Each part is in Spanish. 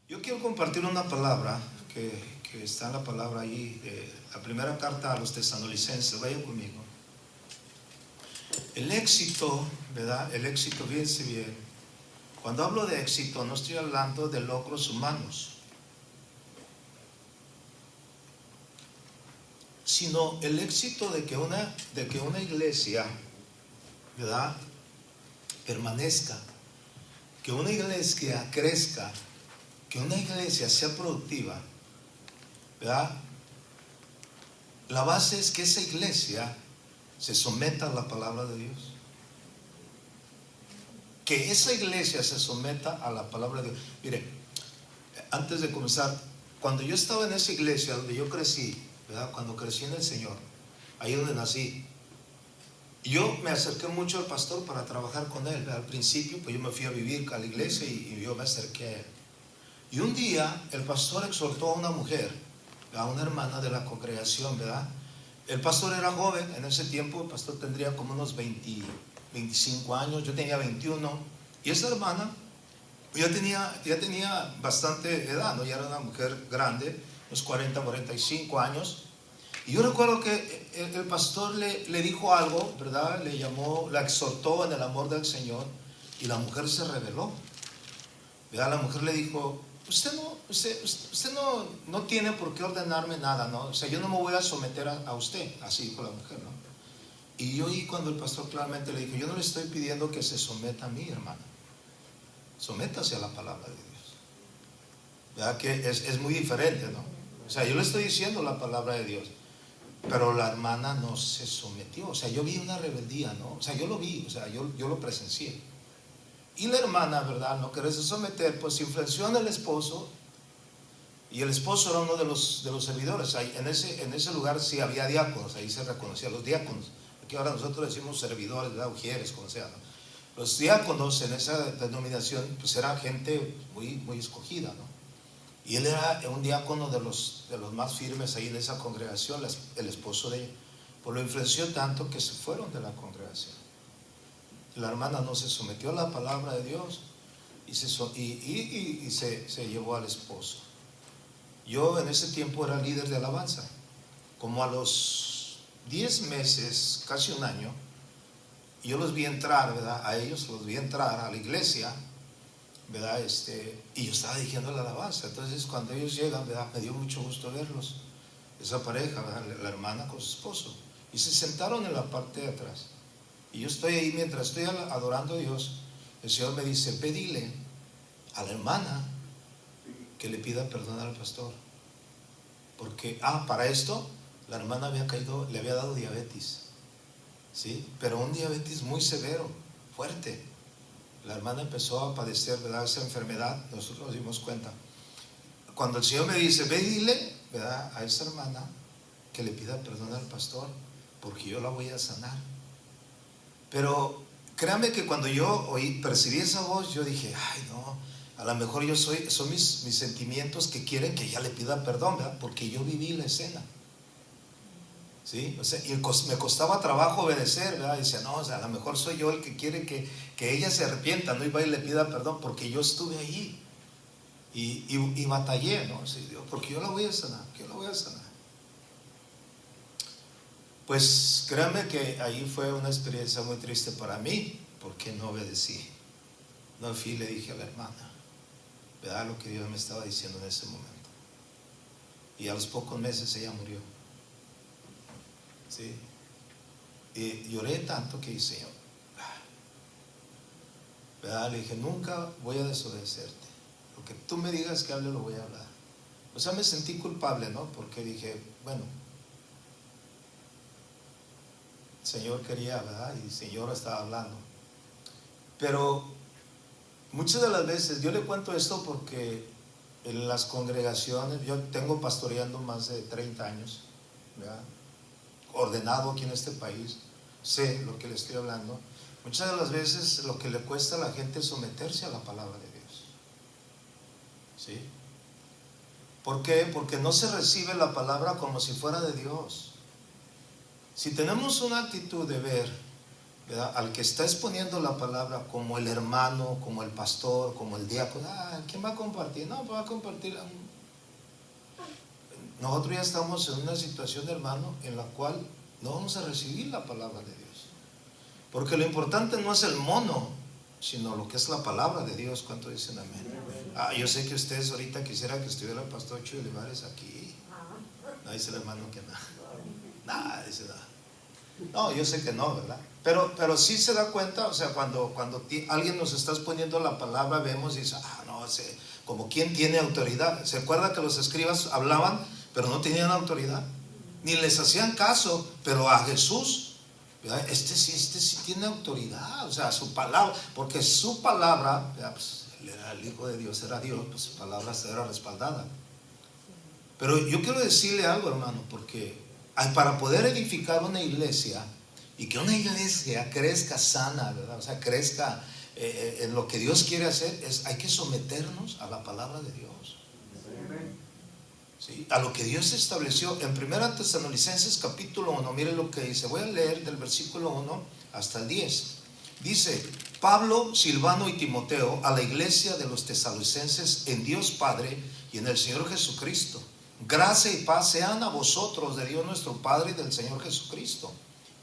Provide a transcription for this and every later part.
Yo quiero compartir una palabra que está en la palabra ahí, la primera carta a los tesalonicenses. Vaya conmigo. El éxito, ¿verdad? El éxito, fíjense bien. Cuando hablo de éxito, no estoy hablando de logros humanos, sino el éxito de que una iglesia, ¿verdad?, permanezca, que una iglesia crezca, que una iglesia sea productiva, ¿verdad? La base es que esa iglesia se someta a la palabra de Dios. Que esa iglesia se someta a la palabra de Dios. Mire, antes de comenzar, cuando yo estaba en esa iglesia donde yo crecí, ¿verdad?, cuando crecí en el Señor, ahí donde nací, yo me acerqué mucho al pastor para trabajar con él. Al principio, pues yo me fui a vivir a la iglesia y yo me acerqué a él. Y un día el pastor exhortó a una mujer, a una hermana de la congregación, ¿verdad? El pastor era joven en ese tiempo, el pastor tendría como unos 25 años, yo tenía 21, y esa hermana ya tenía bastante edad, ¿no? Ya era una mujer grande, unos 45 años. Y yo recuerdo que el pastor le dijo algo, ¿verdad? Le llamó, la exhortó en el amor del Señor, y la mujer se rebeló, ¿verdad? La mujer le dijo: usted no tiene por qué ordenarme nada, ¿no? O sea, yo no me voy a someter a usted. Así dijo la mujer, ¿no? Y yo oí cuando el pastor claramente le dijo: yo no le estoy pidiendo que se someta a mí, hermana. Sométase a la palabra de Dios. ¿Verdad que es muy diferente, ¿no? O sea, yo le estoy diciendo la palabra de Dios, pero la hermana no se sometió. O sea, yo vi una rebeldía, ¿no? O sea, yo lo vi, o sea, yo lo presencié. Y la hermana, ¿verdad?, no quererse someter, pues influenció en el esposo. Y el esposo era uno de los servidores. Ahí, en ese lugar sí había diáconos, ahí se reconocían los diáconos. Aquí ahora nosotros decimos servidores, ¿verdad?, ujieres, como sea, ¿no? Los diáconos en esa denominación, pues era gente muy, muy escogida, ¿no? Y él era un diácono de los más firmes ahí en esa congregación, el esposo de ella. Pues lo influenció tanto que se fueron de la congregación. La hermana no se sometió a la palabra de Dios y se llevó al esposo. Yo en ese tiempo era líder de alabanza. Como a los 10 meses, casi un año, yo los vi entrar, ¿verdad? A ellos los vi entrar a la iglesia, ¿verdad? Y yo estaba dirigiendo la alabanza. Entonces cuando ellos llegan, ¿verdad?, me dio mucho gusto verlos, esa pareja, ¿verdad?, la hermana con su esposo, y se sentaron en la parte de atrás. Y yo estoy ahí, mientras estoy adorando a Dios, el Señor me dice: pedile a la hermana que le pida perdón al pastor, porque para esto la hermana le había dado diabetes, ¿sí? Pero un diabetes muy severo, fuerte. La hermana empezó a padecer, ¿verdad?, esa enfermedad. Nosotros nos dimos cuenta. Cuando el Señor me dice: ve y dile, ¿verdad?, a esa hermana que le pida perdón al pastor, porque yo la voy a sanar. Pero créanme que cuando yo percibí esa voz, yo dije: ay, no, a lo mejor son mis sentimientos que quieren que ella le pida perdón, ¿verdad?, porque yo viví la escena, ¿sí? O sea, y me costaba trabajo obedecer, ¿verdad? Y decía: no, o sea, a lo mejor soy yo el que quiere que ella se arrepienta, no, y vaya y le pida perdón, porque yo estuve allí y batallé, ¿no? Sí, porque yo la voy a sanar, Pues créanme que ahí fue una experiencia muy triste para mí, porque no obedecí. No fui y le dije a la hermana, ¿verdad?, lo que Dios me estaba diciendo en ese momento. Y a los pocos meses ella murió, ¿sí? Y lloré tanto que dije: Señor, ¿verdad?, le dije: nunca voy a desobedecerte. Lo que tú me digas que hable, lo voy a hablar. O sea, me sentí culpable, ¿no? Porque dije: bueno, el Señor quería, ¿verdad?, y el Señor estaba hablando. Pero muchas de las veces, yo le cuento esto porque en las congregaciones, yo tengo pastoreando más de 30 años, ¿verdad?, ordenado aquí en este país, sé lo que le estoy hablando. Muchas de las veces lo que le cuesta a la gente es someterse a la palabra de Dios, ¿sí? ¿Por qué? Porque no se recibe la palabra como si fuera de Dios. Si tenemos una actitud de ver ¿verdad? Al que está exponiendo la palabra, como el hermano, como el pastor, como el diácono, ¿quién va a compartir? No, va a compartir. Nosotros ya estamos en una situación, hermano, en la cual no vamos a recibir la palabra de Dios, porque lo importante no es el mono, sino lo que es la palabra de Dios. ¿Cuánto dicen amén? Yo sé que ustedes ahorita quisiera que estuviera el pastor Chuy Olivares aquí. No, dice el hermano que nada. Nada, dice nada. No, yo sé que no, ¿verdad? Pero sí se da cuenta, o sea, cuando alguien nos está exponiendo la palabra, vemos y dice, no, como quien tiene autoridad. ¿Se acuerda que los escribas hablaban, pero no tenían autoridad? Ni les hacían caso, pero a Jesús, ¿verdad? Este sí tiene autoridad, o sea, su palabra, porque su palabra, pues, él era el Hijo de Dios, era Dios, pues su palabra era respaldada. Pero yo quiero decirle algo, hermano, porque para poder edificar una iglesia y que una iglesia crezca sana, ¿verdad? O sea, crezca en lo que Dios quiere hacer, hay que someternos a la palabra de Dios. ¿Sí? A lo que Dios estableció en 1 Tesalonicenses capítulo 1. Mire lo que dice. Voy a leer del versículo 1 hasta el 10. Dice: Pablo, Silvano y Timoteo, a la iglesia de los tesalonicenses en Dios Padre y en el Señor Jesucristo. Gracia y paz sean a vosotros de Dios nuestro Padre y del Señor Jesucristo.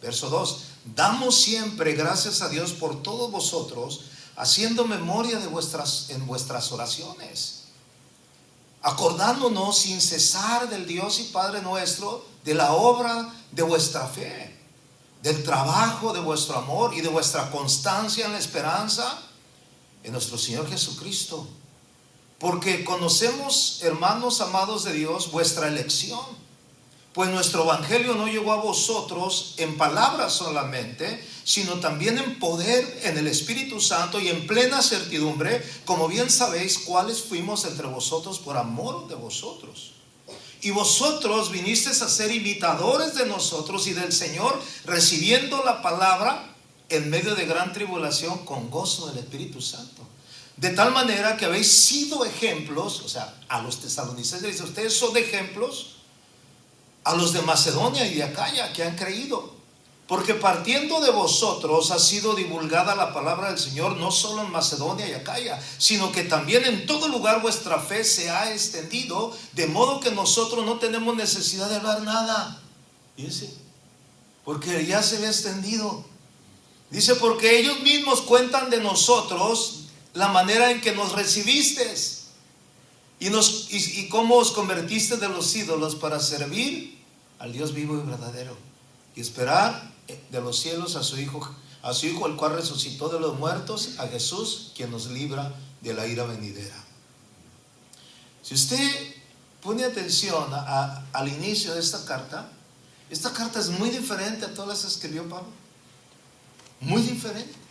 Verso 2: Damos siempre gracias a Dios por todos vosotros, haciendo memoria de en vuestras oraciones, acordándonos sin cesar del Dios y Padre nuestro, de la obra de vuestra fe, del trabajo de vuestro amor y de vuestra constancia en la esperanza en nuestro Señor Jesucristo. Porque conocemos, hermanos amados de Dios, vuestra elección, pues nuestro evangelio no llegó a vosotros en palabras solamente, sino también en poder, en el Espíritu Santo y en plena certidumbre, como bien sabéis cuáles fuimos entre vosotros por amor de vosotros. Y vosotros vinisteis a ser imitadores de nosotros y del Señor, recibiendo la palabra en medio de gran tribulación con gozo del Espíritu Santo. De tal manera que habéis sido ejemplos, o sea, a los tesalonicenses dice, ustedes son ejemplos a los de Macedonia y de Acaya que han creído. Porque partiendo de vosotros ha sido divulgada la palabra del Señor, no solo en Macedonia y Acaya, sino que también en todo lugar vuestra fe se ha extendido, de modo que nosotros no tenemos necesidad de hablar nada. Dice, porque ya se había extendido. Dice, porque ellos mismos cuentan de nosotros la manera en que nos recibisteis y cómo os convertiste de los ídolos para servir al Dios vivo y verdadero y esperar de los cielos a su Hijo, el cual resucitó de los muertos, a Jesús, quien nos libra de la ira venidera. Si usted pone atención al inicio de esta carta es muy diferente a todas las que escribió Pablo. Muy diferente.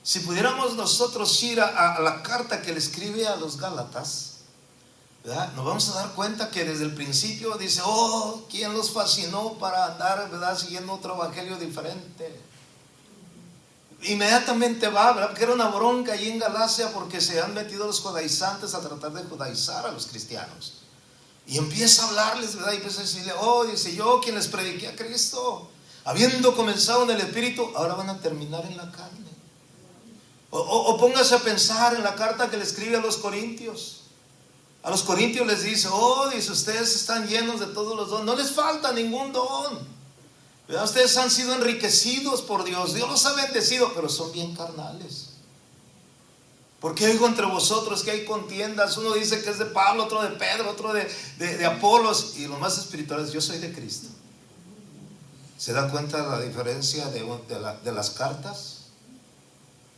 Si pudiéramos nosotros ir a la carta que le escribe a los Gálatas, ¿verdad?, nos vamos a dar cuenta que desde el principio dice, ¿quién los fascinó para andar, ¿verdad?, siguiendo otro evangelio diferente? Inmediatamente va, ¿verdad?, porque era una bronca allí en Galacia porque se han metido los judaizantes a tratar de judaizar a los cristianos. Y empieza a hablarles, ¿verdad?, y empieza a decirle, dice, yo quien les prediqué a Cristo, habiendo comenzado en el Espíritu, ahora van a terminar en la carne. O póngase a pensar en la carta que le escribe a los Corintios. A los Corintios les dice, dice, ustedes están llenos de todos los dones, no les falta ningún don, ¿verdad? Ustedes han sido enriquecidos por Dios, Dios los ha bendecido, pero son bien carnales. Porque oigo entre vosotros que hay contiendas, uno dice que es de Pablo, otro de Pedro, otro de Apolos, y los más espirituales, yo soy de Cristo. ¿Se da cuenta de la diferencia de las cartas?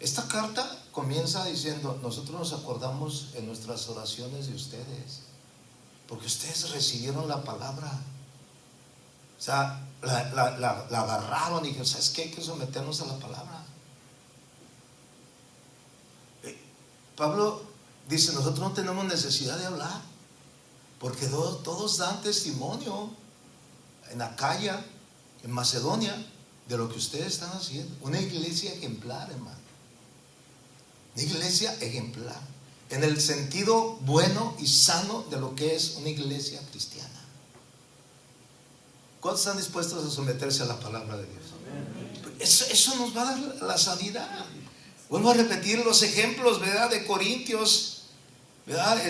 Esta carta comienza diciendo, nosotros nos acordamos en nuestras oraciones de ustedes, porque ustedes recibieron la palabra. O sea, la agarraron y dijeron, ¿sabes qué? Hay que someternos a la palabra. Pablo dice, nosotros no tenemos necesidad de hablar, porque todos dan testimonio en Acaya, en Macedonia, de lo que ustedes están haciendo. Una iglesia ejemplar, hermano. Una iglesia ejemplar, en el sentido bueno y sano de lo que es una iglesia cristiana. ¿Cuántos están dispuestos a someterse a la palabra de Dios? Eso nos va a dar la sanidad. Vuelvo a repetir los ejemplos, ¿verdad? De Corintios, ¿verdad?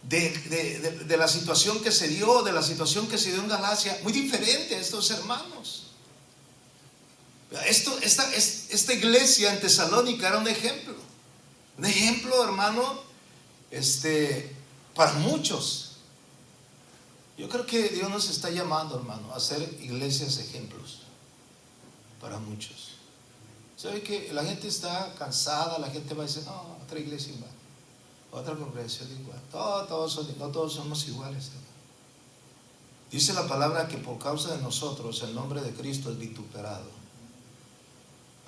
De la situación que se dio, de la situación que se dio en Galacia, muy diferente a estos hermanos. Esta iglesia en Tesalónica era un ejemplo, hermano, para muchos. Yo creo que Dios nos está llamando, hermano, a hacer iglesias ejemplos para muchos. ¿Sabe que la gente está cansada? La gente va a decir, no, otra iglesia igual, otra congregación igual, no todos somos iguales. Dice la palabra que por causa de nosotros el nombre de Cristo es vituperado.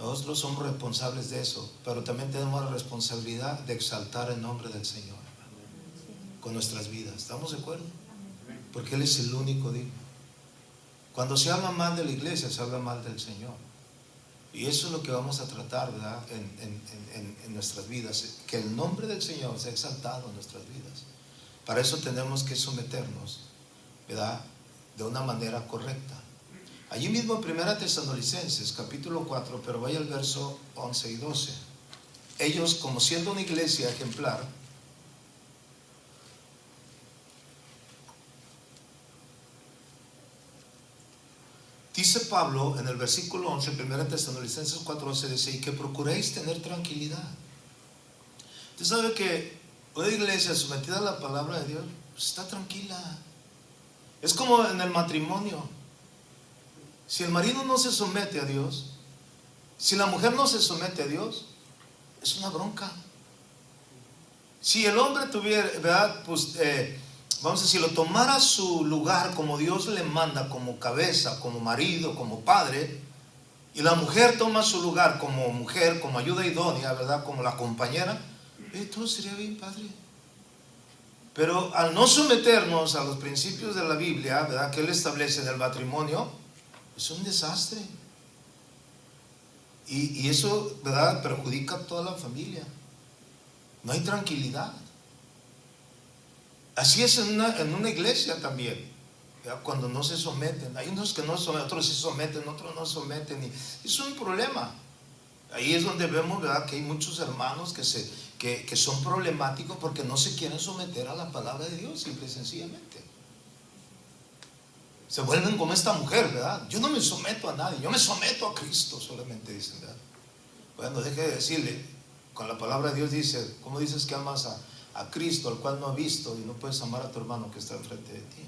Nosotros somos responsables de eso, pero también tenemos la responsabilidad de exaltar el nombre del Señor, hermano, con nuestras vidas. ¿Estamos de acuerdo? Porque Él es el único digno. Cuando se habla mal de la iglesia, se habla mal del Señor. Y eso es lo que vamos a tratar, ¿verdad? En nuestras vidas, que el nombre del Señor sea exaltado en nuestras vidas. Para eso tenemos que someternos, ¿verdad? De una manera correcta. Allí mismo en 1 Tesalonicenses capítulo 4, pero vaya al verso 11 y 12. Ellos, como siendo una iglesia ejemplar, dice Pablo en el versículo 11, 1 Tesalonicenses 4:11, dice, y que procuréis tener tranquilidad. Usted sabe que una iglesia sometida a la palabra de Dios, pues está tranquila. Es como en el matrimonio. Si el marido no se somete a Dios, si la mujer no se somete a Dios, es una bronca. Si el hombre tuviera, ¿verdad? Pues, vamos a decir, lo tomara su lugar como Dios le manda, como cabeza, como marido, como padre, y la mujer toma su lugar como mujer, como ayuda idónea, ¿verdad? Como la compañera, todo sería bien, padre. Pero al no someternos a los principios de la Biblia, ¿verdad? Que Él establece en el matrimonio, es un desastre. Y eso, ¿verdad? Perjudica a toda la familia. No hay tranquilidad. Así es en una iglesia también, ¿verdad? Cuando no se someten. Hay unos que no someten, otros se someten, otros no someten. Y es un problema. Ahí es donde vemos, ¿verdad? Que hay muchos hermanos que son problemáticos porque no se quieren someter a la palabra de Dios, simple y sencillamente. Se vuelven como esta mujer, ¿verdad? Yo no me someto a nadie, yo me someto a Cristo solamente, dicen, ¿verdad? Bueno, deje de decirle, con la palabra de Dios dice, ¿cómo dices que amas a Cristo, al cual no has visto, y no puedes amar a tu hermano que está enfrente de ti?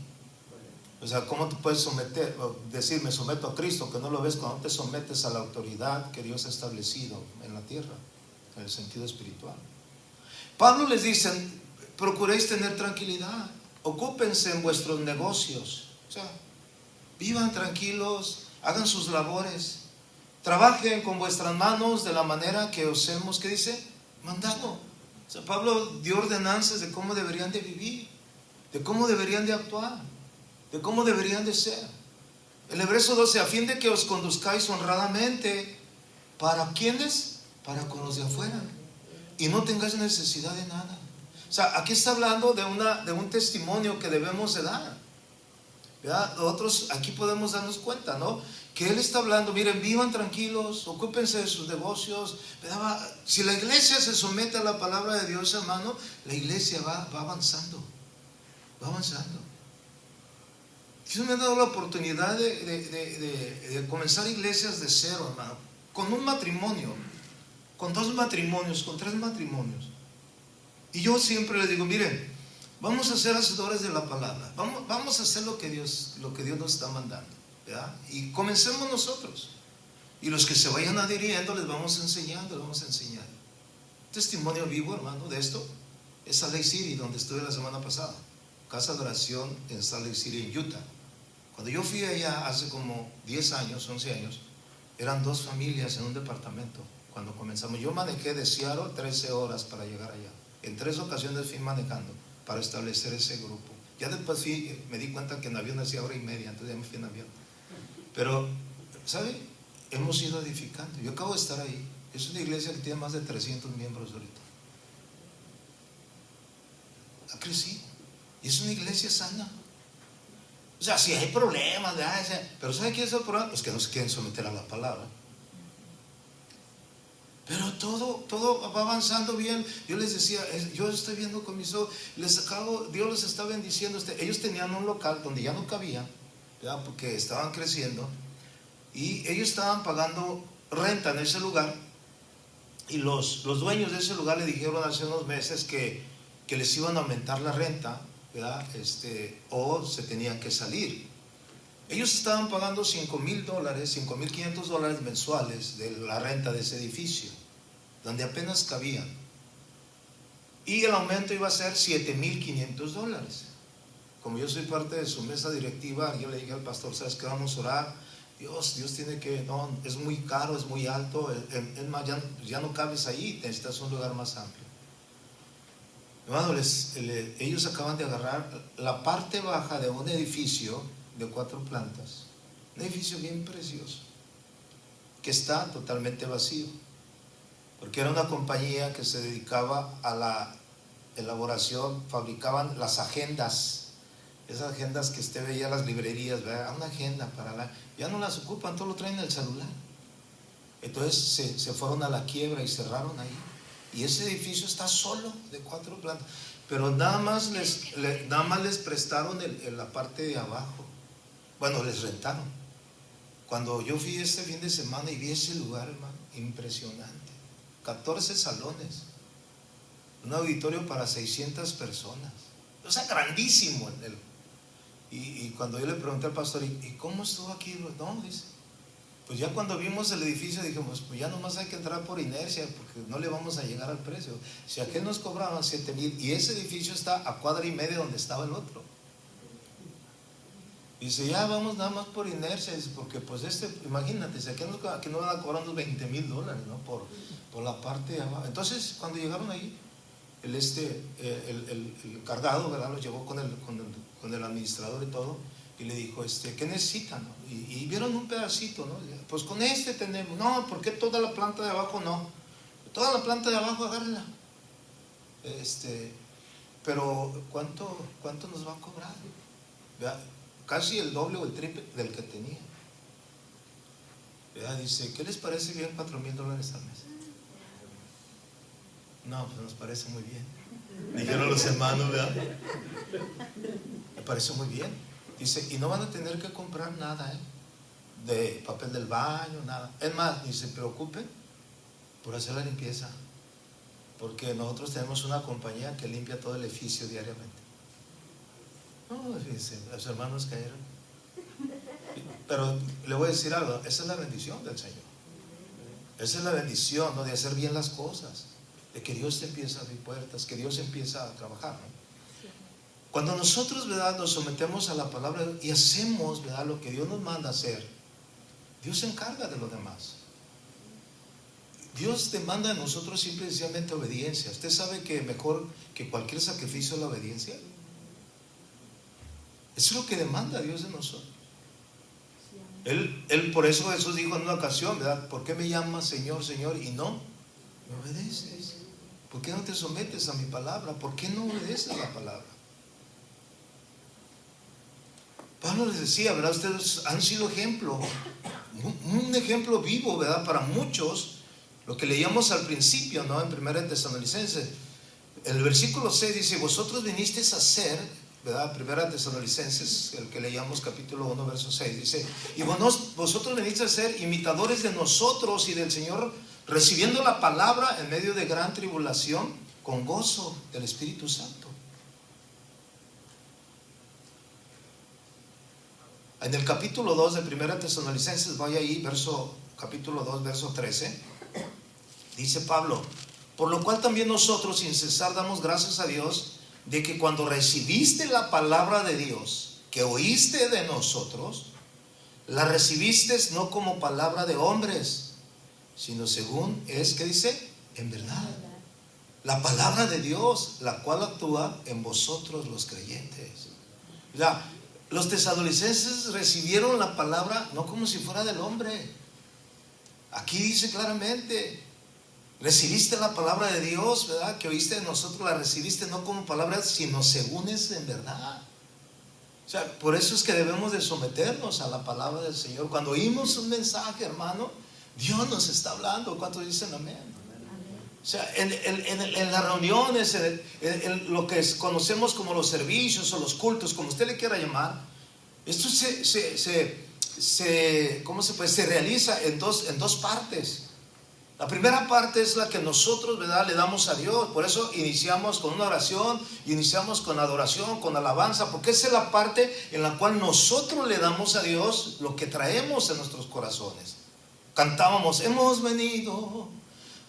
O sea, ¿cómo te puedes someter, decir me someto a Cristo, que no lo ves cuando te sometes a la autoridad que Dios ha establecido en la tierra, en el sentido espiritual? Pablo les dice, procuréis tener tranquilidad, ocúpense en vuestros negocios, o sea, vivan tranquilos, hagan sus labores, trabajen con vuestras manos de la manera que os hemos, ¿qué dice? Mandado. O sea, Pablo dio ordenanzas de cómo deberían de vivir, de cómo deberían de actuar, de cómo deberían de ser. El Hebreos 12, a fin de que os conduzcáis honradamente, ¿para quiénes? Para con los de afuera, y no tengáis necesidad de nada. O sea, aquí está hablando de un testimonio que debemos de dar, ¿verdad? Nosotros aquí podemos darnos cuenta, ¿no? Que Él está hablando, miren, vivan tranquilos, ocúpense de sus negocios, ¿verdad? Si la iglesia se somete a la palabra de Dios, hermano, la iglesia va avanzando, va avanzando. Dios me ha dado la oportunidad de comenzar iglesias de cero, hermano, con un matrimonio, con 2 matrimonios, con 3 matrimonios. Y yo siempre les digo, miren, vamos a ser hacedores de la palabra, vamos a hacer lo que Dios nos está mandando, ¿verdad? Y comencemos nosotros, y los que se vayan adhiriendo les vamos enseñando, les vamos a enseñar. Testimonio vivo, hermano, de esto es Salt Lake City, donde estuve la semana pasada, casa de oración en Salt Lake City, en Utah. Cuando yo fui allá hace como 10 años, 11 años, eran 2 familias en un departamento. Cuando comenzamos, yo manejé de Seattle 13 horas para llegar allá. En 3 ocasiones fui manejando para establecer ese grupo. Ya después me di cuenta que en avión hacía hora y media, entonces ya me fui en avión. Pero, ¿sabe? Hemos ido edificando. Yo acabo de estar ahí. Es una iglesia que tiene más de 300 miembros ahorita. Ha crecido. Y es una iglesia sana. O sea, si hay problemas, pero ¿sabe qué es el problema? Es que no se quieren someter a la palabra. Pero todo va avanzando bien. Yo les decía, yo estoy viendo con mis ojos, Dios les está bendiciendo. Ellos tenían un local donde ya no cabían, ¿verdad? Porque estaban creciendo, y ellos estaban pagando renta en ese lugar, y los dueños de ese lugar le dijeron hace unos meses que les iban a aumentar la renta, ¿verdad? O se tenían que salir. Ellos estaban pagando $5,000, $5,500 mensuales de la renta de ese edificio, donde apenas cabían, y el aumento iba a ser $7,500. Como yo soy parte de su mesa directiva, yo le dije al pastor, ¿sabes qué? Vamos a orar. Dios tiene que, no, es muy caro, es muy alto, es más, ya no cabes ahí, necesitas un lugar más amplio. Hermano, ellos acaban de agarrar la parte baja de un edificio de 4 plantas, un edificio bien precioso, que está totalmente vacío, porque era una compañía que se dedicaba a la elaboración, fabricaban las agendas, esas agendas que usted veía en las librerías, ¿verdad? Una agenda ya no las ocupan, todo lo traen en el celular. Entonces se fueron a la quiebra y cerraron ahí, y ese edificio está solo de 4 plantas, pero nada más les prestaron la parte de abajo. Bueno, les rentaron. Cuando yo fui este fin de semana y vi ese lugar, hermano, impresionante. 14 salones, un auditorio para 600 personas, o sea, grandísimo. Y cuando yo le pregunté al pastor, ¿y cómo estuvo aquí? No, dice, pues ya cuando vimos el edificio dijimos, pues ya nomás hay que entrar por inercia, porque no le vamos a llegar al precio. Si aquel nos cobraban 7,000, y ese edificio está a 1,5 cuadras donde estaba el otro. Dice, ya vamos nada más por inercia, dice, porque pues imagínate, si aquí nos van a cobrar unos $20,000, ¿no? Por la parte de abajo. Entonces, cuando llegaron ahí, el encargado, ¿verdad? Lo llevó con el administrador y todo, y le dijo, ¿qué necesitan? Y vieron un pedacito, ¿no? Pues con tenemos. No, ¿por qué toda la planta de abajo no? Toda la planta de abajo, agárrenla. Pero ¿cuánto nos va a cobrar? ¿Verdad? Casi el doble o el triple del que tenía. ¿Verdad? Dice, ¿qué les parece bien $4,000 al mes? No, pues nos parece muy bien. Dijeron los hermanos, ¿verdad? Me parece muy bien. Dice, y no van a tener que comprar nada, de papel del baño, nada. Es más, ni se preocupen por hacer la limpieza, porque nosotros tenemos una compañía que limpia todo el edificio diariamente. No, fíjense, los hermanos cayeron. Pero le voy a decir algo, esa es la bendición del Señor. Esa es la bendición, ¿no? De hacer bien las cosas, de que Dios te empieza a abrir puertas, que Dios empieza a trabajar, ¿no? Cuando nosotros, ¿verdad?, nos sometemos a la palabra y hacemos, ¿verdad?, lo que Dios nos manda hacer, Dios se encarga de lo demás. Dios demanda de nosotros simple y sencillamente obediencia. ¿Usted sabe que mejor que cualquier sacrificio es la obediencia? Eso es lo que demanda Dios de nosotros. Él por eso Jesús dijo en una ocasión, ¿verdad? ¿Por qué me llamas Señor, Señor y no me obedeces? ¿Por qué no te sometes a mi palabra? ¿Por qué no obedeces la palabra? Pablo les decía, ¿verdad? Ustedes han sido ejemplo, un ejemplo vivo, ¿verdad? Para muchos, lo que leíamos al principio, ¿no? En 1 Tesalonicenses, el versículo 6 dice, vosotros vinisteis a ser, ¿verdad? 1 Tesalonicenses, el que leíamos capítulo 1, verso 6, dice, y vosotros vinisteis a ser imitadores de nosotros y del Señor, recibiendo la palabra en medio de gran tribulación, con gozo del Espíritu Santo. En el capítulo 2 de 1 Tesalonicenses, vaya ahí, capítulo 2, verso 13, dice Pablo, por lo cual también nosotros sin cesar damos gracias a Dios, de que cuando recibiste la palabra de Dios, que oíste de nosotros, la recibiste no como palabra de hombres, sino según es, ¿qué dice? En verdad. La palabra de Dios, la cual actúa en vosotros los creyentes. O sea, los tesalonicenses recibieron la palabra no como si fuera del hombre. Aquí dice claramente, recibiste la palabra de Dios, ¿verdad? Que oíste de nosotros, la recibiste no como palabra, sino según es en verdad. sea, por eso es que debemos de someternos a la palabra del Señor. Cuando oímos un mensaje, hermano, Dios nos está hablando. ¿Cuántos dicen amén? O sea, en las reuniones, en lo que conocemos como los servicios o los cultos, como usted le quiera llamar, esto se realiza en dos partes. La primera parte es la que nosotros, ¿verdad?, le damos a Dios. Por eso iniciamos con una oración, iniciamos con adoración, con alabanza, porque esa es la parte en la cual nosotros le damos a Dios lo que traemos en nuestros corazones. Cantábamos, hemos venido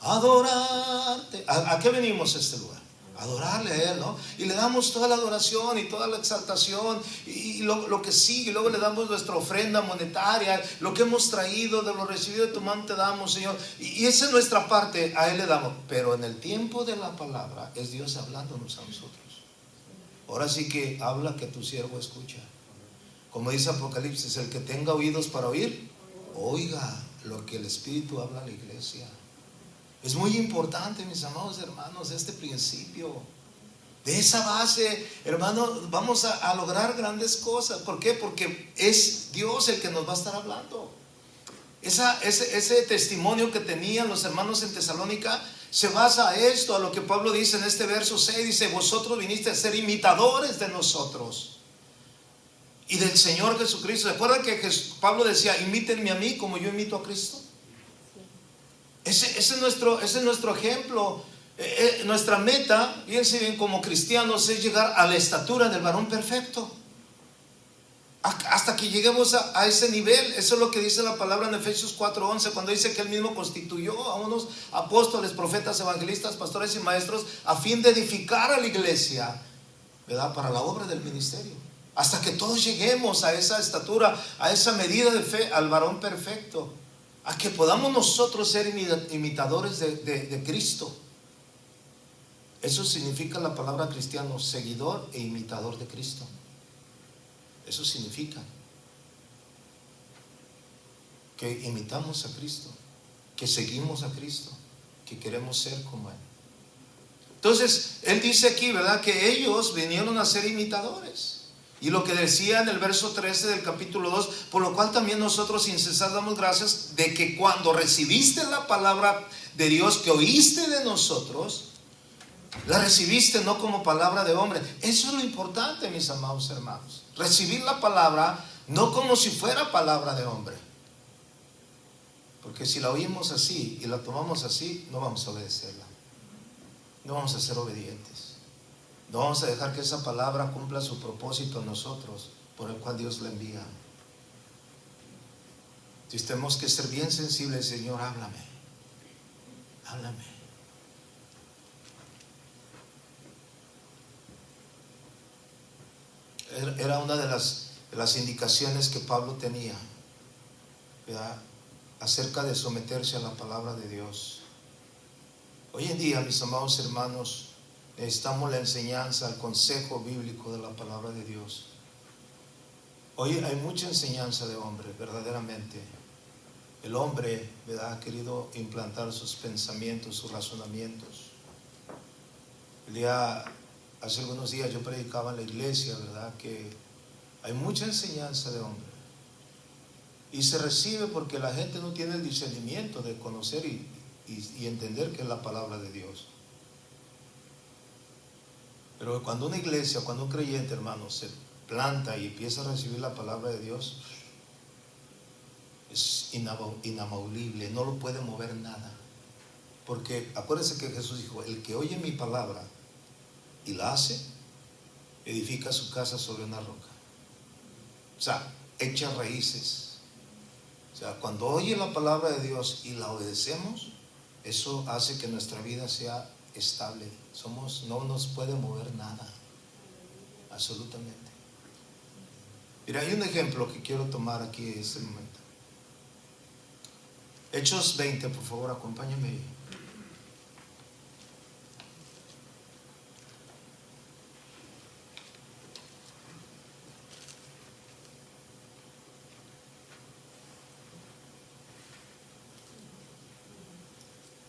a adorarte. ¿A qué venimos a este lugar? A adorarle a Él, ¿no? Y le damos toda la adoración y toda la exaltación y lo que sigue. Y luego le damos nuestra ofrenda monetaria, lo que hemos traído, de lo recibido de tu mano te damos, Señor. Y esa es nuestra parte, a Él le damos. Pero en el tiempo de la palabra es Dios hablándonos a nosotros. Ahora sí que habla, que tu siervo escucha. Como dice Apocalipsis, el que tenga oídos para oír, oiga lo que el Espíritu habla a la iglesia. Es muy importante, mis amados hermanos, este principio. De esa base, hermano, vamos a lograr grandes cosas. ¿Por qué? Porque es Dios el que nos va a estar hablando. Ese testimonio que tenían los hermanos en Tesalónica se basa a esto, a lo que Pablo dice en este verso 6. Dice, vosotros viniste a ser imitadores de nosotros y del Señor Jesucristo. ¿Recuerdan que Pablo decía, imítenme a mí como yo imito a Cristo? Ese es nuestro ejemplo. Nuestra meta, fíjense bien, como cristianos, es llegar a la estatura del varón perfecto. Hasta que lleguemos a ese nivel. Eso es lo que dice la palabra en Efesios 4:11, cuando dice que Él mismo constituyó a unos apóstoles, profetas, evangelistas, pastores y maestros, a fin de edificar a la iglesia, ¿verdad?, para la obra del ministerio. Hasta que todos lleguemos a esa estatura, a esa medida de fe, al varón perfecto. A que podamos nosotros ser imitadores de Cristo. Eso significa la palabra cristiano, seguidor e imitador de Cristo. Eso significa que imitamos a Cristo, que seguimos a Cristo, que queremos ser como Él. Entonces, Él dice aquí, ¿verdad?, que ellos vinieron a ser imitadores. Y lo que decía en el verso 13 del capítulo 2, por lo cual también nosotros sin cesar damos gracias de que cuando recibiste la palabra de Dios que oíste de nosotros, la recibiste no como palabra de hombre. Eso es lo importante, mis amados hermanos. Recibir la palabra no como si fuera palabra de hombre. Porque si la oímos así y la tomamos así, no vamos a obedecerla. No vamos a ser obedientes. No vamos a dejar que esa palabra cumpla su propósito en nosotros, por el cual Dios la envía. Si tenemos que ser bien sensibles, Señor, háblame. Háblame. Era una de las indicaciones que Pablo tenía, ¿verdad?, acerca de someterse a la palabra de Dios. Hoy en día, mis amados hermanos, necesitamos la enseñanza, el consejo bíblico de la palabra de Dios. Hoy hay mucha enseñanza de hombre, verdaderamente. El hombre, ¿verdad?, ha querido implantar sus pensamientos, sus razonamientos. Hace algunos días yo predicaba en la iglesia, ¿verdad?, que hay mucha enseñanza de hombre. Y se recibe porque la gente no tiene el discernimiento de conocer y entender que es la palabra de Dios. Pero cuando una iglesia, cuando un creyente, hermano, se planta y empieza a recibir la palabra de Dios, es inamovible, no lo puede mover nada. Porque acuérdense que Jesús dijo, el que oye mi palabra y la hace, edifica su casa sobre una roca. O sea, echa raíces. O sea, cuando oye la palabra de Dios y la obedecemos, eso hace que nuestra vida sea estable. No nos puede mover nada, absolutamente. Mira, hay un ejemplo que quiero tomar aquí en este momento. Hechos 20, por favor, acompáñame.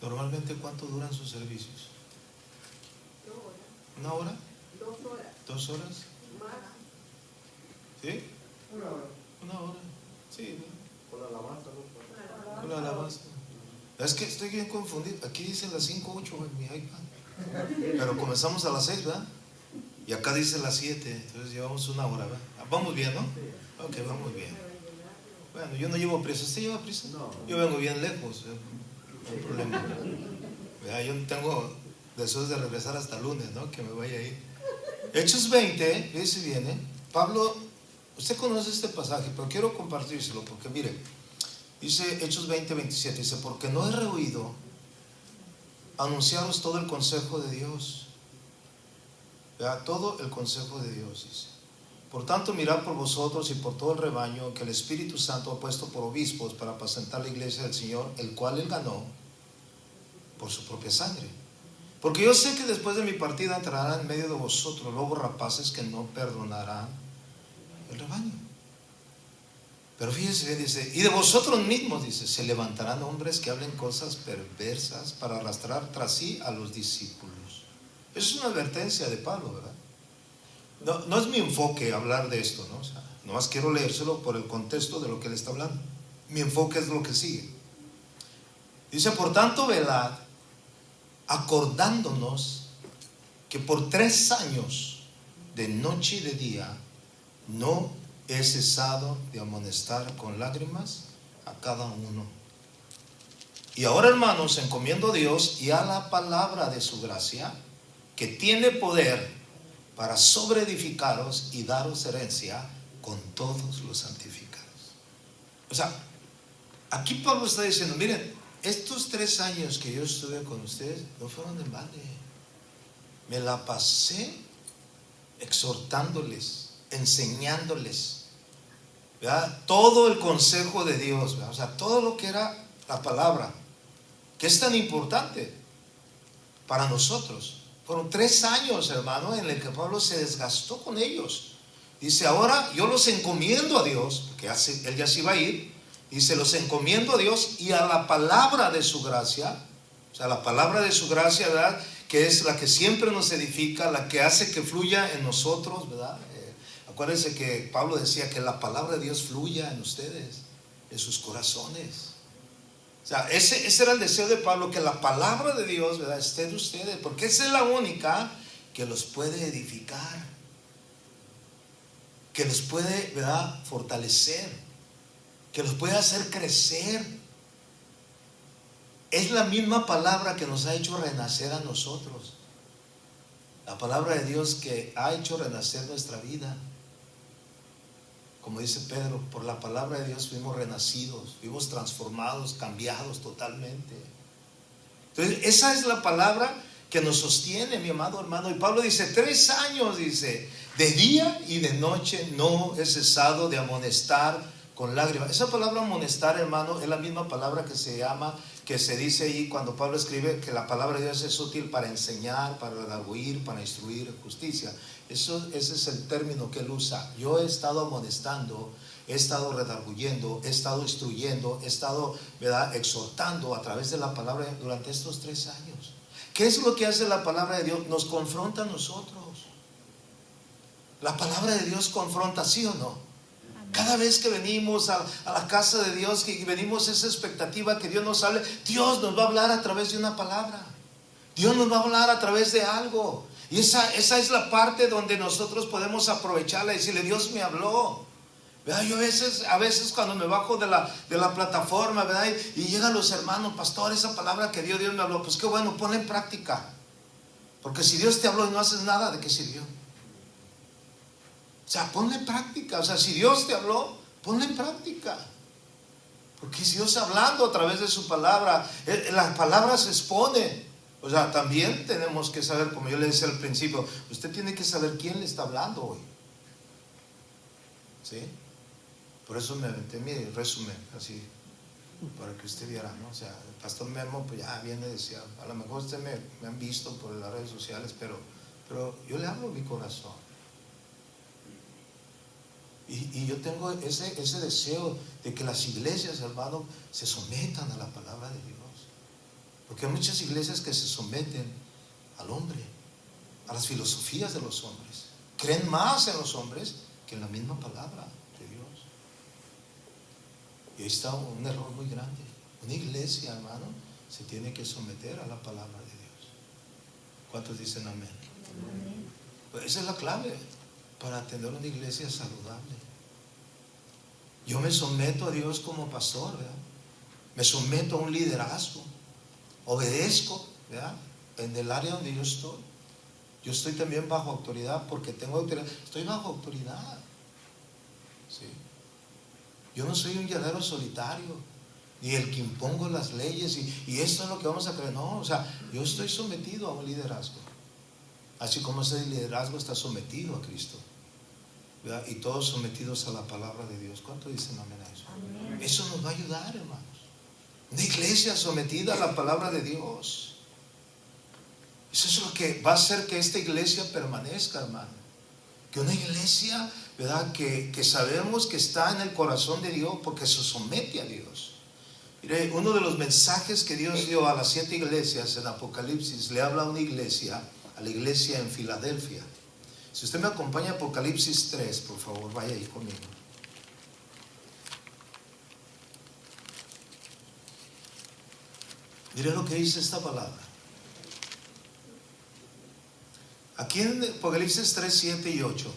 Normalmente, ¿cuánto duran sus servicios? 2 horas. ¿Una hora? 2 horas. 2 horas. Más. ¿Sí? Una hora. Una hora. Sí, Con la alabanza, ¿no? con la alabanza. Es que estoy bien confundido. Aquí dice las 5:08 en mi iPad. Pero comenzamos a las 6, ¿verdad? Y acá dice las 7. Entonces llevamos una hora, ¿verdad? Vamos bien, ¿no? Ok, vamos bien. Bueno, yo no llevo prisa. ¿Usted lleva prisa? No. Yo vengo bien lejos. No hay problema. Yo no tengo deseos de regresar hasta lunes, ¿no? Que me vaya a ir. Hechos 20, fíjese bien, ¿eh? Pablo, usted conoce este pasaje, pero quiero compartírselo porque mire, dice Hechos 20:27, dice, porque no he rehuido anunciaros todo el consejo de Dios. Vea, todo el consejo de Dios, dice. Por tanto, mirad por vosotros y por todo el rebaño que el Espíritu Santo ha puesto por obispos para apacentar la iglesia del Señor, el cual él ganó por su propia sangre. Porque yo sé que después de mi partida entrarán en medio de vosotros lobos rapaces que no perdonarán el rebaño. Pero fíjense bien, dice, y de vosotros mismos, dice, se levantarán hombres que hablen cosas perversas para arrastrar tras sí a los discípulos. Eso es una advertencia de Pablo, ¿verdad? No es mi enfoque hablar de esto, ¿no? O sea, nomás quiero leérselo por el contexto de lo que él está hablando. Mi enfoque es lo que sigue. Dice, por tanto, velad, acordándonos que por 3 años, de noche y de día, no he cesado de amonestar con lágrimas a cada uno. Y ahora, hermanos, encomiendo a Dios y a la palabra de su gracia, que tiene poder para sobreedificaros y daros herencia con todos los santificados. O sea, aquí Pablo está diciendo, miren, estos 3 años que yo estuve con ustedes no fueron en vano. Me la pasé exhortándoles, enseñándoles, ¿verdad? Todo el consejo de Dios, ¿verdad? O sea, todo lo que era la palabra, que es tan importante para nosotros. Fueron 3 años, hermano, en el que Pablo se desgastó con ellos. Dice, ahora yo los encomiendo a Dios, porque él ya se iba a ir. Dice, los encomiendo a Dios y a la palabra de su gracia. O sea, la palabra de su gracia, ¿verdad? Que es la que siempre nos edifica, la que hace que fluya en nosotros, ¿verdad? Acuérdense que Pablo decía que la palabra de Dios fluya en ustedes, en sus corazones. O sea, ese era el deseo de Pablo, que la palabra de Dios, ¿verdad?, esté de ustedes, porque esa es la única que los puede edificar, que los puede, ¿verdad?, fortalecer, que los puede hacer crecer. Es la misma palabra que nos ha hecho renacer a nosotros, la palabra de Dios que ha hecho renacer nuestra vida. Como dice Pedro, por la palabra de Dios fuimos renacidos, fuimos transformados, cambiados totalmente. Entonces, esa es la palabra que nos sostiene, mi amado hermano. Y Pablo dice, 3 años, dice, de día y de noche no he cesado de amonestar con lágrimas. Esa palabra amonestar, hermano, es la misma palabra que se dice ahí cuando Pablo escribe que la palabra de Dios es útil para enseñar, para redarguir, para instruir en justicia. Ese es el término que él usa. Yo he estado amonestando, he estado redarguyendo, he estado instruyendo, he estado, ¿verdad?, exhortando a través de la palabra durante estos 3 años. ¿Qué es lo que hace la palabra de Dios? Nos confronta a nosotros. La palabra de Dios confronta, ¿sí o no? Cada vez que venimos a la casa de Dios, que venimos esa expectativa que Dios nos hable, Dios nos va a hablar a través de una palabra. Dios nos va a hablar a través de algo. Y esa es la parte donde nosotros podemos aprovecharla y decirle, Dios me habló. ¿Verdad? Yo a veces cuando me bajo de la plataforma, ¿verdad?, y llegan los hermanos, pastor, esa palabra que Dios me habló, pues qué bueno, ponla en práctica. Porque si Dios te habló y no haces nada, ¿de qué sirvió? O sea, ponla en práctica. O sea, si Dios te habló, ponla en práctica. Porque es Dios hablando a través de su palabra. La palabra se expone. O sea, también tenemos que saber, como yo le decía al principio, usted tiene que saber quién le está hablando hoy. ¿Sí? Por eso me aventé mi resumen, así, para que usted viera, ¿no? O sea, el pastor Memo, pues ya viene, decía, a lo mejor usted me han visto por las redes sociales, pero yo le hablo mi corazón. Y yo tengo ese deseo de que las iglesias, hermano, se sometan a la palabra de Dios. Porque hay muchas iglesias que se someten al hombre, a las filosofías de los hombres. Creen más en los hombres que que en la misma palabra de Dios. Y ahí está un error muy grande. Una iglesia, hermano, se tiene que someter a la palabra de Dios. ¿Cuántos dicen amén? Amén. Pues esa es la clave para tener una iglesia saludable. Yo me someto a Dios como pastor, ¿verdad? Me someto a un liderazgo, obedezco, ¿verdad? En el área donde yo estoy. Yo estoy también bajo autoridad porque tengo autoridad. Estoy bajo autoridad. ¿Sí? Yo no soy un llanero solitario, ni el que impongo las leyes y esto es lo que vamos a creer. No, o sea, yo estoy sometido a un liderazgo. Así como ese liderazgo está sometido a Cristo, ¿verdad? Y todos sometidos a la palabra de Dios. ¿Cuánto dicen amén a eso? Amén. Eso nos va a ayudar, hermanos. Una iglesia sometida a la palabra de Dios. Eso es lo que va a hacer que esta iglesia permanezca, hermano. Que una iglesia, ¿verdad? Que sabemos que está en el corazón de Dios porque se somete a Dios. Mire, uno de los mensajes que Dios dio a las 7 iglesias en Apocalipsis, le habla a una iglesia, a la iglesia en Filadelfia. Si usted me acompaña a Apocalipsis 3, por favor, vaya ahí conmigo. Mire lo que dice esta palabra. Aquí en Apocalipsis 3, 7 y 8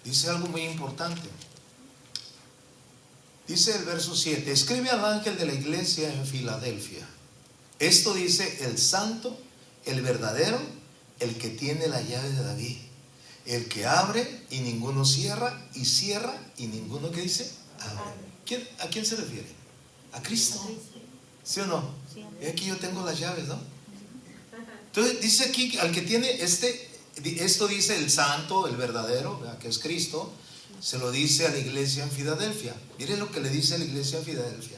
dice algo muy importante. Dice el verso 7: escribe al ángel de la iglesia en Filadelfia. Esto dice el santo, el verdadero, el que tiene la llave de David, el que abre y ninguno cierra, y cierra y ninguno, ¿qué dice? Abre. ¿A quién se refiere? A Cristo. ¿Sí o no? Y aquí yo tengo las llaves, ¿no? Entonces dice aquí al que tiene esto dice el santo, el verdadero, ¿verdad? Que es Cristo. Se lo dice a la iglesia en Filadelfia. Miren lo que le dice a la iglesia en Filadelfia: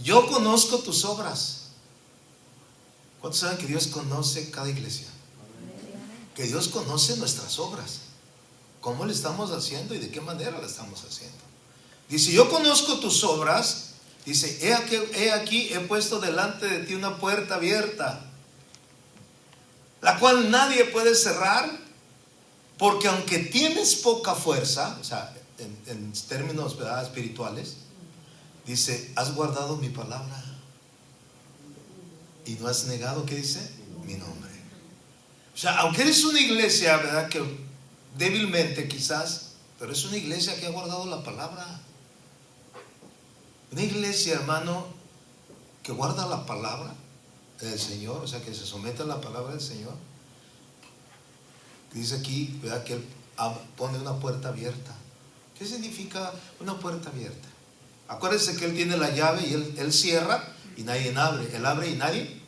yo conozco tus obras. ¿Cuántos saben que Dios conoce cada iglesia? Que Dios conoce nuestras obras, cómo le estamos haciendo y de qué manera la estamos haciendo. Dice: yo conozco tus obras. Dice: he aquí he puesto delante de ti una puerta abierta, la cual nadie puede cerrar, porque aunque tienes poca fuerza, o sea, en términos, ¿verdad?, espirituales, dice: has guardado mi palabra y no has negado, ¿qué dice? Mi nombre. O sea, aunque eres una iglesia, ¿verdad?, que débilmente quizás, pero es una iglesia que ha guardado la palabra. Una iglesia, hermano, que guarda la palabra del Señor, o sea, que se somete a la palabra del Señor. Dice aquí, ¿verdad?, que Él pone una puerta abierta. ¿Qué significa una puerta abierta? Acuérdense que Él tiene la llave y Él cierra y nadie abre. Él abre y nadie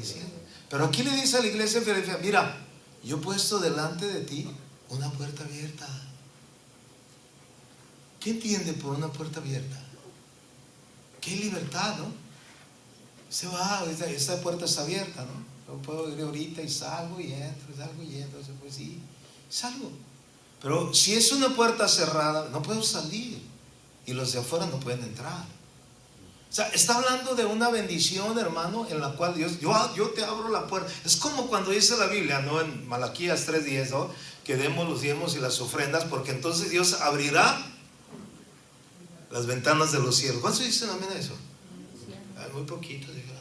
cierra. Pero aquí le dice a la iglesia de Filadelfia: mira, yo he puesto delante de ti una puerta abierta. ¿Qué entiende por una puerta abierta? Qué libertad, ¿no? Se va, esta puerta está abierta, ¿no? Yo puedo ir ahorita y salgo y entro, salgo y entro, pues sí, salgo. Pero si es una puerta cerrada, no puedo salir y los de afuera no pueden entrar. O sea, está hablando de una bendición, hermano, en la cual Dios, yo te abro la puerta. Es como cuando dice la Biblia, ¿no?, en Malaquías 3:10, ¿no?, que demos los diezmos y las ofrendas, porque entonces Dios abrirá las ventanas de los cielos. ¿Cuántos dicen amén a eso? Muy poquito, dijeron.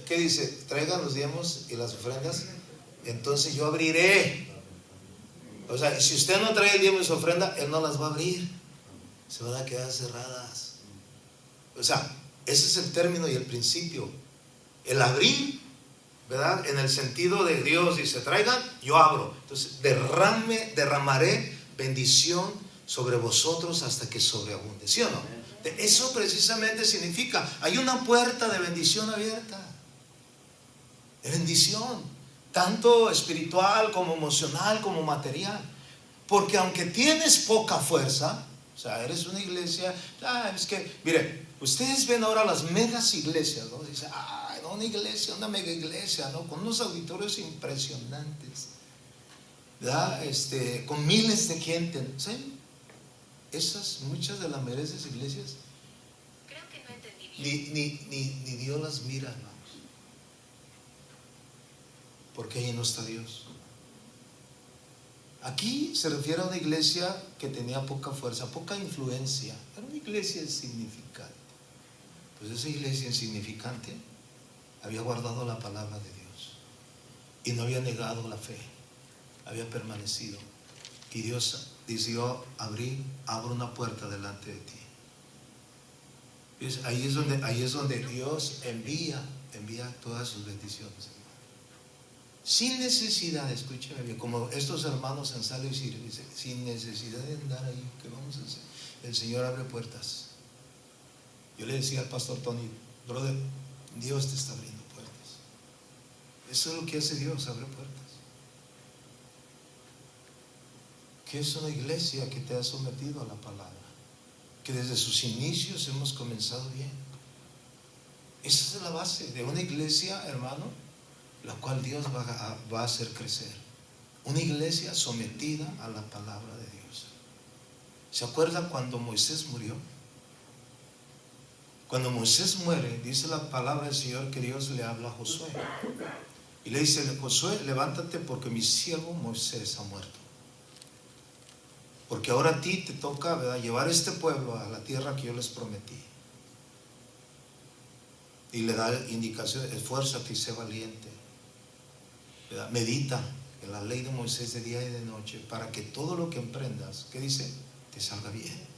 ¿Qué dice? Traigan los diezmos y las ofrendas, entonces yo abriré. O sea, si usted no trae el diezmo y su ofrenda, Él no las va a abrir, se van a quedar cerradas. O sea, ese es el término y el principio. El abrir, ¿verdad?, en el sentido de Dios dice: traigan, yo abro. Entonces derramaré bendición sobre vosotros hasta que sobreabunde. ¿Sí o no? Eso precisamente significa: hay una puerta de bendición abierta, de bendición, tanto espiritual como emocional como material. Porque aunque tienes poca fuerza, o sea, eres una iglesia, es que, mire, ustedes ven ahora las megas iglesias, ¿no? Dicen: no, una iglesia, una mega iglesia, ¿no?, con unos auditorios impresionantes, ¿verdad? Con miles de gente, ¿sí? Esas, muchas de las mereces iglesias, Creo que no entendí bien. ni Dios las mira, hermanos. porque ahí no está Dios. Aquí se refiere a una iglesia que tenía poca fuerza, poca influencia. Era una iglesia insignificante. Pues esa iglesia insignificante había guardado la palabra de Dios y no había negado la fe, había permanecido. Y Dios dice: yo abro una puerta delante de ti. Ahí es donde Dios envía todas sus bendiciones, hermano. Sin necesidad, escúcheme bien, como estos hermanos en Salo y Sirio, dice, sin necesidad de andar ahí, ¿qué vamos a hacer? El Señor abre puertas. Yo le decía al pastor Tony: brother, Dios te está abriendo puertas. Eso es lo que hace Dios, abre puertas. Que es una iglesia que te ha sometido a la palabra, que desde sus inicios hemos comenzado bien. Esa es la base de una iglesia, hermano, la cual Dios va a hacer crecer. Una iglesia sometida a la palabra de Dios. ¿Se acuerda cuando Moisés murió? Cuando Moisés muere, dice la palabra del Señor que Dios le habla a Josué y le dice: Josué, levántate, porque mi siervo Moisés ha muerto. Porque ahora a ti te toca, ¿verdad?, llevar este pueblo a la tierra que yo les prometí. Y le da indicación: esfuérzate y sé valiente, ¿verdad? Medita en la ley de Moisés de día y de noche, para que todo lo que emprendas, ¿qué dice?, te salga bien.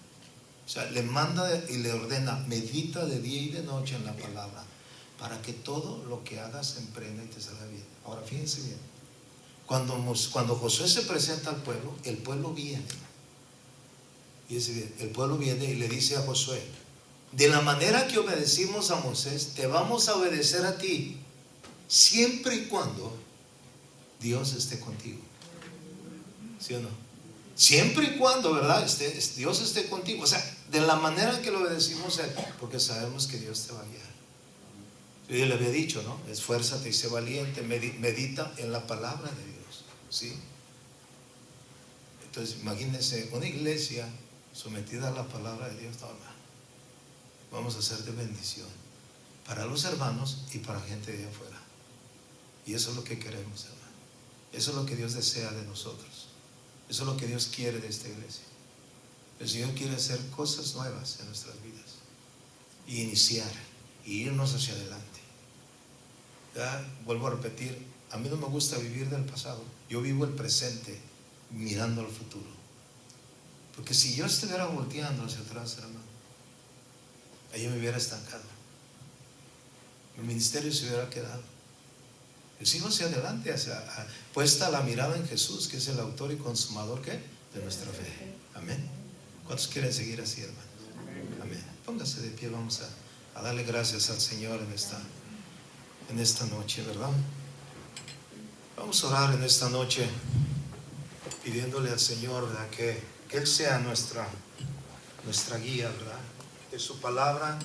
O sea, le manda y le ordena: medita de día y de noche en la palabra, para que todo lo que hagas emprenda y te salga bien. Ahora fíjense bien, cuando Josué se presenta al pueblo, el pueblo viene. Fíjense bien, el pueblo viene y le dice a Josué: de la manera que obedecimos a Moisés, te vamos a obedecer a ti, siempre y cuando Dios esté contigo. ¿Sí o no? Siempre y cuando, ¿verdad?, Dios esté contigo. O sea, de la manera que lo obedecimos a Él, porque sabemos que Dios te va a guiar. Yo le había dicho, ¿no? Esfuérzate y sé valiente, medita en la palabra de Dios, ¿sí? Entonces, imagínense una iglesia sometida a la palabra de Dios. Vamos a hacer de bendición para los hermanos y para gente de afuera. Y eso es lo que queremos, hermano. Eso es lo que Dios desea de nosotros. Eso es lo que Dios quiere de esta iglesia. El Señor quiere hacer cosas nuevas en nuestras vidas y iniciar y irnos hacia adelante. ¿Ya? Vuelvo a repetir, a mí no me gusta vivir del pasado. Yo vivo el presente mirando al futuro. Porque si yo estuviera volteando hacia atrás, hermano, ahí me hubiera estancado. El ministerio se hubiera quedado. Yo sigo hacia adelante, puesta la mirada en Jesús, que es el autor y consumador, ¿qué?, de nuestra fe. Amén. ¿Cuántos quieren seguir así, hermanos? Amén. Póngase de pie, vamos a darle gracias al Señor en esta noche, ¿verdad? Vamos a orar en esta noche pidiéndole al Señor, ¿verdad?, que Él sea nuestra guía, ¿verdad?, que su palabra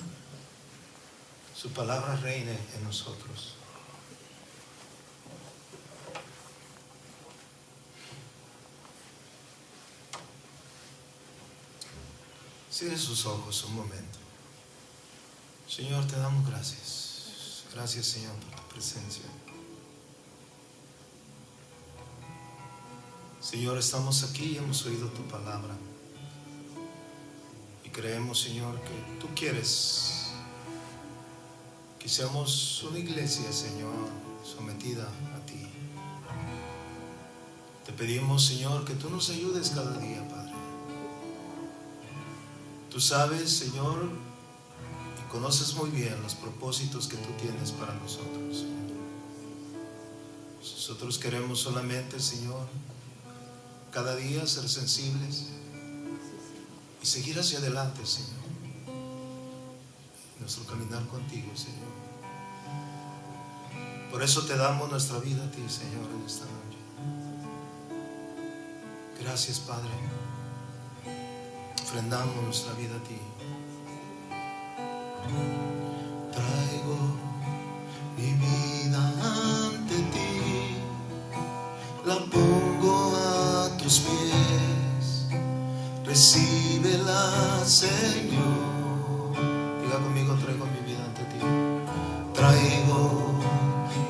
reine en nosotros. Cierre sus ojos un momento. Señor, te damos gracias. Gracias, Señor, por tu presencia. Señor, estamos aquí y hemos oído tu palabra. Y creemos, Señor, que tú quieres que seamos una iglesia, Señor, sometida a ti. Te pedimos, Señor, que tú nos ayudes cada día, Padre. Tú sabes, Señor, y conoces muy bien los propósitos que tú tienes para nosotros, Señor. Nosotros queremos solamente, Señor, cada día ser sensibles y seguir hacia adelante, Señor, nuestro caminar contigo, Señor. Por eso te damos nuestra vida a ti, Señor, en esta noche. Gracias, Padre. Ofrendamos nuestra vida a ti. Traigo mi vida ante ti, la pongo a tus pies, recíbela, Señor. Diga conmigo: traigo mi vida ante ti. Traigo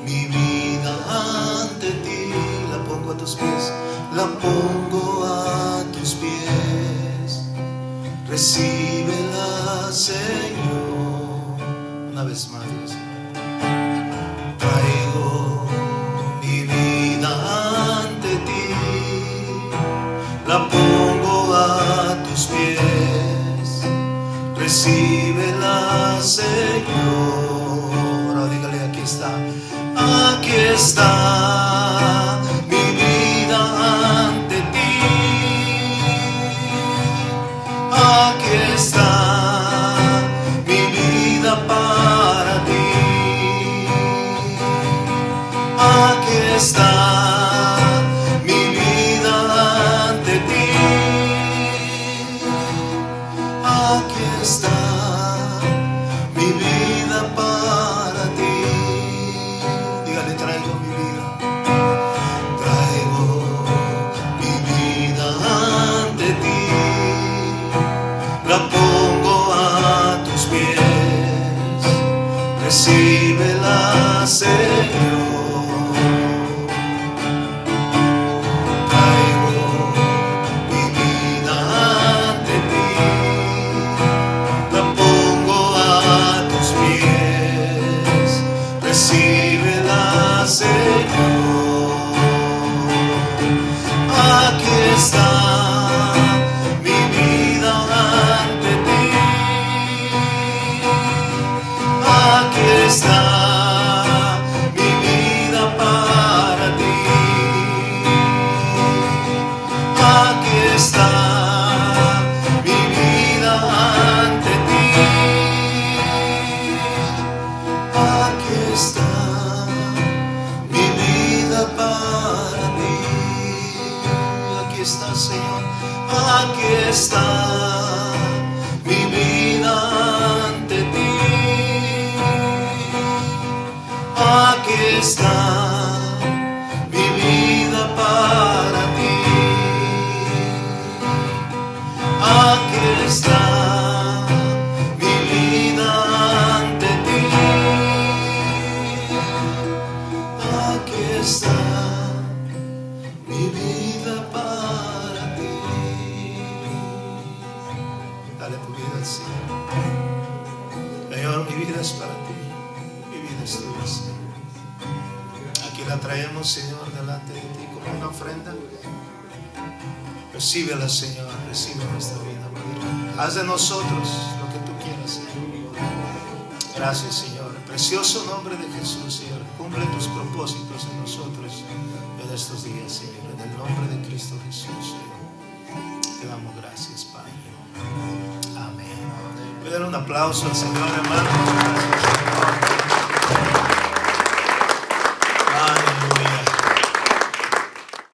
mi vida ante tus pies, la pongo a tus pies. Recíbela, Señor. Una vez más, Dios. Traigo mi vida ante ti, la pongo a tus pies. Recíbela, Señor. Ahora dígale, aquí está. Aquí está mi vida ante ti. Aquí está mi vida para ti. Aquí está mi vida ante ti. Aquí está mi vida para ti. Dígale, traigo mi vida. Traigo mi vida ante ti. La pongo a tus pies. Recíbela, Señor. Traigo mi vida ante ti. La pongo a tus pies. Recíbela, Señor. Aquí está mi vida ante ti. Aquí está mi vida para ti. Aquí está mi vida ante ti. Aquí está mi vida para ti. Aquí está, Señor. Aquí está mi vida ante ti. Aquí está mi vida para ti. Aquí está mi vida ante ti. Aquí está mi vida para ti. Dale tu vida al Señor. Señor, mi vida es para ti. Mi vida es tuya, Señor. Aquí la traemos, Señor, delante de ti como una ofrenda. Recíbela, Señor. Recibe nuestra vida, Padre. Haz de nosotros lo que tú quieras, Señor. Gracias, Señor. En el precioso nombre de Jesús, Señor. Cumple tus propósitos en nosotros en estos días, Señor. En el nombre de Cristo Jesús, Señor. Te damos gracias, Padre. Amén. Voy a dar un aplauso al Señor, hermano.